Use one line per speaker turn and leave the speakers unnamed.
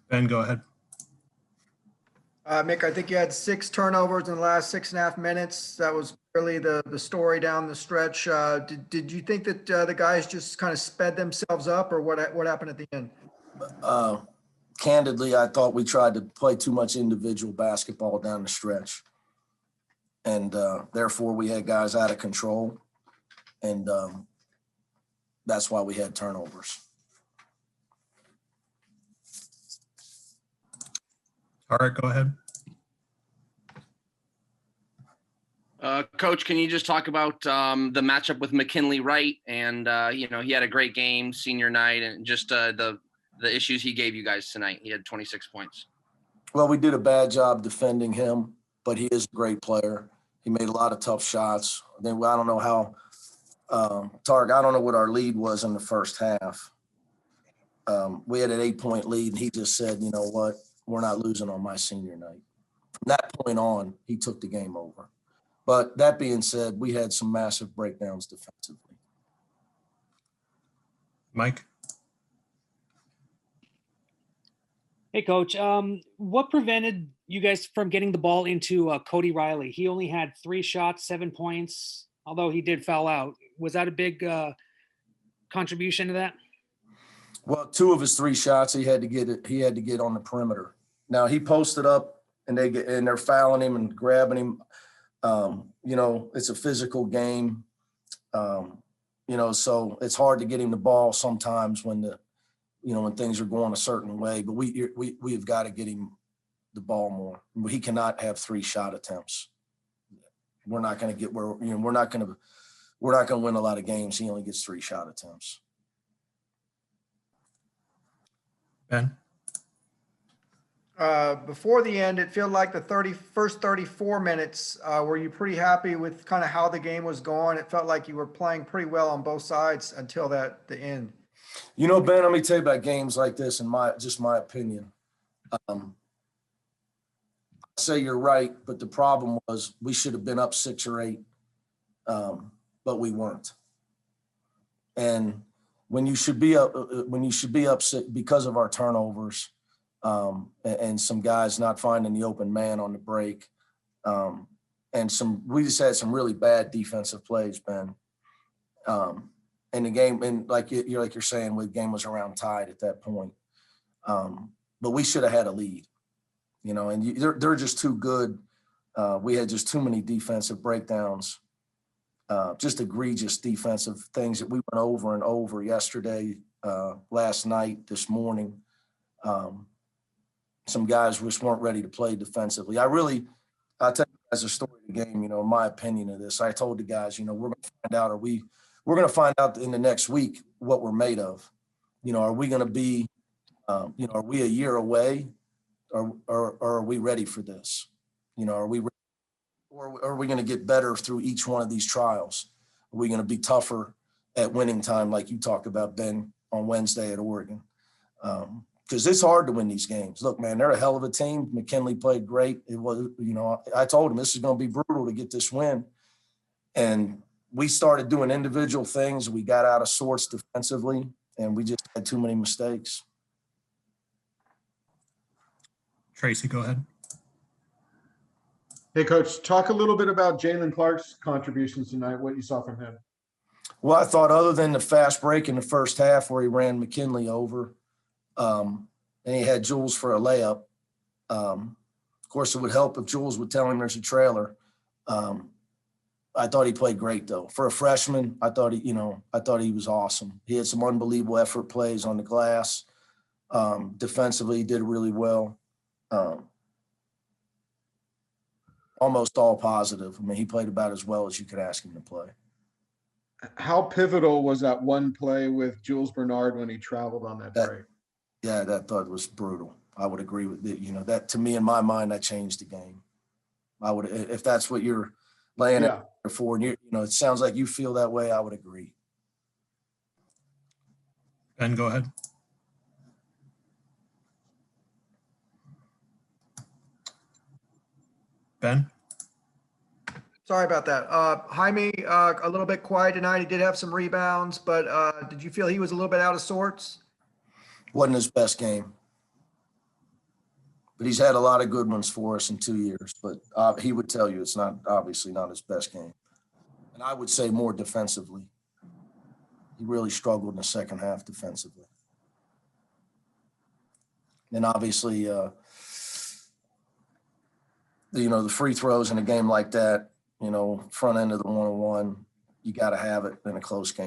Ben, go ahead.
Mick, I think you had 6 turnovers in the last 6.5 minutes. That was really the story down the stretch. Did you think that the guys just kind of sped themselves up, or what happened at the end?
Candidly, I thought we tried to play too much individual basketball down the stretch. And therefore, we had guys out of control. And that's why we had turnovers.
All right, go ahead.
Coach, can you just talk about the matchup with McKinley Wright? And, he had a great game senior night, and just the issues he gave you guys tonight. He had 26 points.
Well, we did a bad job defending him, but he is a great player. He made a lot of tough shots. Then I don't know how Tarek, I don't know what our lead was in the first half. We had an 8-point lead, and he just said, you know what, we're not losing on my senior night. From that point on, he took the game over. But that being said, we had some massive breakdowns defensively.
Mike?
Hey, Coach. What prevented you guys from getting the ball into Cody Riley? He only had 3 shots, 7 points, although he did foul out. Was that a big contribution to that? Well,
2 of his 3 shots, he had to get on the perimeter. Now he posted up, and they're fouling him and grabbing him. It's a physical game. So it's hard to get him the ball sometimes when when things are going a certain way. But we've got to get him the ball more. He cannot have 3 shot attempts. We're not going to get where we're not going to win a lot of games. He only gets 3 shot attempts.
Ben?
Before the end, it felt like the first 34 minutes, were you pretty happy with kind of how the game was going? It felt like you were playing pretty well on both sides until the end.
Ben, let me tell you about games like this, and my opinion. I say you're right, but the problem was we should have been up 6 or 8, but we weren't. And when you should be up 6 because of our turnovers, and some guys not finding the open man on the break, and we just had some really bad defensive plays, Ben. And the game, and like you're saying, the game was around tied at that point. But we should have had a lead, and they're just too good. We had just too many defensive breakdowns, just egregious defensive things that we went over and over yesterday, last night, this morning. Some guys just weren't ready to play defensively. I'll tell you guys a story of the game, my opinion of this. I told the guys, we're going to find out, we're going to find out in the next week what we're made of. Are we going to be, are we a year away, or are we ready for this? Are we ready, or are we going to get better through each one of these trials? Are we going to be tougher at winning time, like you talked about, Ben, on Wednesday at Oregon? Because it's hard to win these games. Look, man, they're a hell of a team. McKinley played great. It was, I told him this is going to be brutal to get this win. And we started doing individual things. We got out of sorts defensively, and we just had too many mistakes.
Tracy, go ahead.
Hey, Coach, talk a little bit about Jalen Clark's contributions tonight, what you saw from him.
Well, I thought other than the fast break in the first half where he ran McKinley over, and he had Jules for a layup. Of course, it would help if Jules would tell him there's a trailer. I thought he played great, though. For a freshman, I thought he was awesome. He had some unbelievable effort plays on the glass. Defensively, he did really well. Almost all positive. I mean, he played about as well as you could ask him to play.
How pivotal was that one play with Jules Bernard when he traveled on that break?
Yeah, that thought was brutal. I would agree with it. That to me, in my mind, that changed the game. I would, if that's what you're laying it for, and it sounds like you feel that way, I would agree.
Ben, go ahead. Ben?
Sorry about that. Jaime, a little bit quiet tonight. He did have some rebounds, but did you feel he was a little bit out of sorts?
Wasn't his best game. but he's had a lot of good ones for us in 2 years. But he would tell you it's not obviously not his best game. And I would say more defensively. He really struggled in the second half defensively. And obviously, the free throws in a game like that, front end of the 1-on-1, you got to have it in a close game.